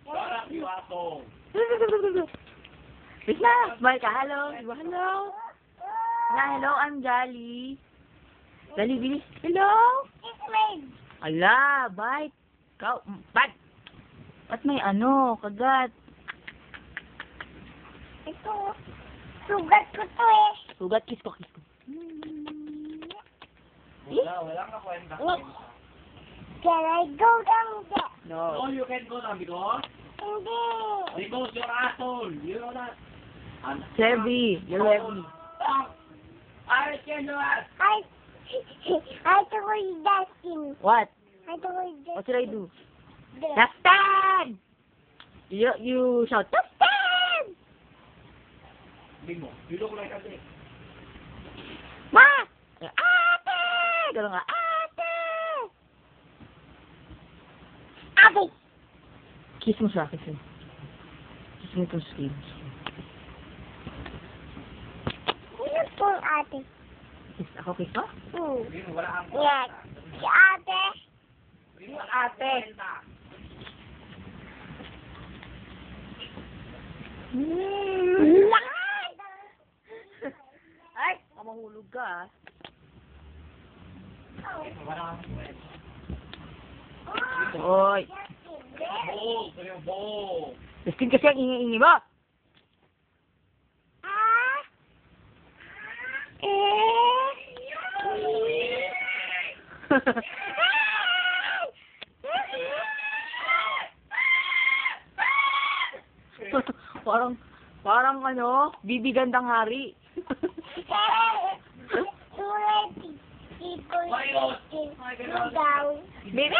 Parang iwato. Wait na, smile ka. Hello. Hello. Hello, I'm Jolly. Jolly, bilis. Hello. Ala, bite. Bite. Ba't may kagat? Ito, sugat ko to eh. Sugat, kiss ko. Wala ka kwenta. Can I go down there? No, you can go down because Hindi. you're asshole. You know that? Chevy, you're ready. I can do that. I told Dustin. What? I told Dustin. What should I do? Dustin! You shout, Dustin! Bingo. You look like a dick. Ma! Ate! Gano'n nga, ate! Ate. Kiss mo siya, kiss mo. Kiss mo itong skin. Sino pong ate? Kiss ako, kiss mo? Bingo, wala kang Yan. Si ate. Bingo, ate. Ay, mahulog ka, Wala kang kwenta. Hoy! Ball, sa'yo, ball. Justin kasi ang ingi-ingi mo! Ah? parang bibigandang hari. Baby!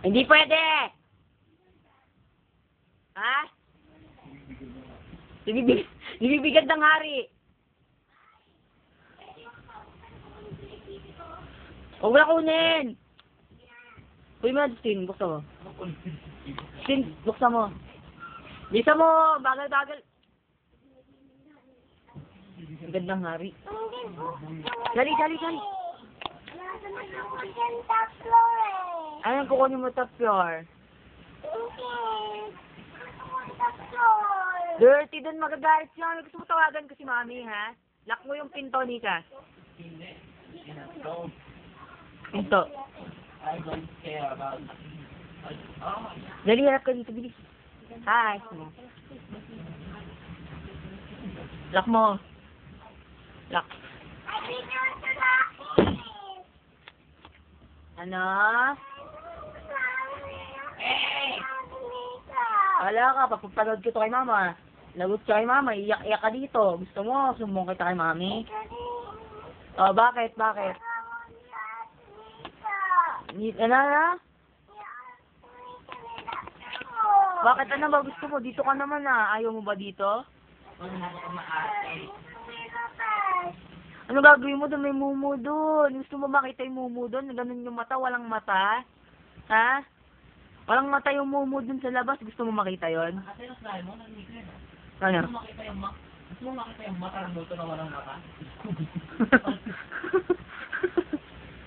Hindi pwede! Ha? Bibigandang hari. Huwag mo na kunin! Kunin mo na, Justin. Buksan mo. Justin, buksan mo. Bisa mo! Bagal-bagal. Gandang hari. Dali. Anong kukunin mo top floor? Dirty dun, magagalit siya. Gusto mo tawagan ko si Mami, ha? Lock mo yung pinto, Nika. Pinto. I don't care about it. Dali, harap ka dito, bilis. Hi. Lock mo. Lock. Ano? Wala ka, papapanood ko to kay Mama. Lagot ka kay Mama, iyak-iyak ka dito. Gusto mo, sumbong kita kay Mami? Oh, bakit? Ano na? Bakit ano ba gusto mo? Dito ka naman Ayaw mo ba dito? Ano gagawin mo doon? May mumu doon. Gusto mo makita yung mumu doon? Ganun yung mata, walang mata? Ha? Walang mata yung mumu doon sa labas. Gusto mo makita yon? Ano? Gusto mo makita yung mata ng multo na walang mata?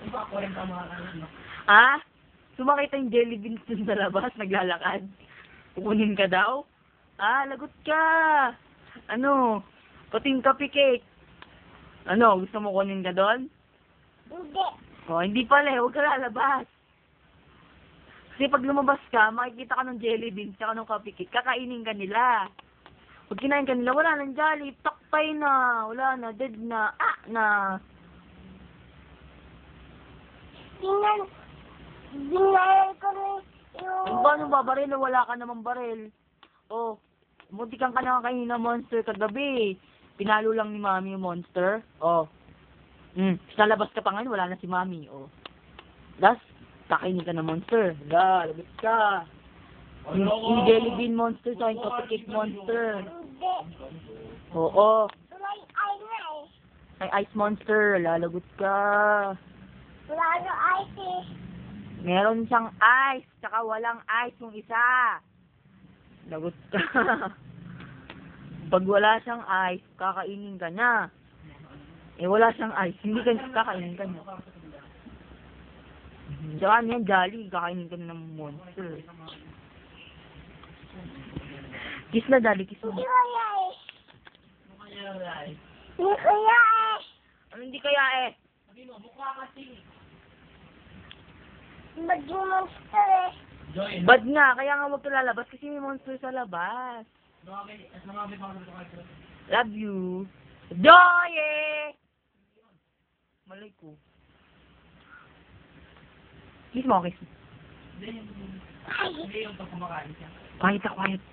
Ang baka 40 mga no? Ha? Gusto mo makita yung jelly beans doon sa labas? Naglalakad? Kukunin ka daw? Lagot ka! Ano? Puting kape cake. Ano? Gusto mo kunin ka doon? Hindi. Oh, hindi pala Huwag ka lalabas. Kasi pag lumabas ka, makikita ka ng jelly beans tsaka ng coffee cake, kakainin ka nila. Pag kinain ka nila, wala nang jolly, takpay na, wala na, dead na, na. Tingnan ko rin yung... Paano ba baril? Wala ka namang baril. Oh, muntikan ka na kainin ng monster kagabi. Pinalo lang ni Mami yung monster. Oh. Lalabas ka pa ngayon, wala na si Mami. Oh. Das, kakainin ka ng monster. Labas ka. Yung jelly bean monster, sa yung coffee cake monster. Hindi. Oo. May ice na eh. May ice monster, lalagot ka. Wala na ice eh. Meron siyang ice, tsaka walang ice yung isa. Lagot ka. Pag wala siyang ice, kakainin ka na. Eh, wala siyang ice, hindi ka kakainin ka na. Tsaka ano yan, Jolly, kakainin ka na ng monster. Kiss na, Jolly, kiss Hindi na. kaya eh. Ano kaya rin? Hindi kaya eh. Ano hindi kaya eh? Sabi mo, mukha kasi. Maging monster eh. Joy, Bad nga, kaya nga huwag ka lalabas kasi may monster sa labas. Lumabit ako dito kayo. Love you. Joy eh! Malay ko. Kiss mo, kiss mo. Hindi yung pag kumakain siya. Quiet.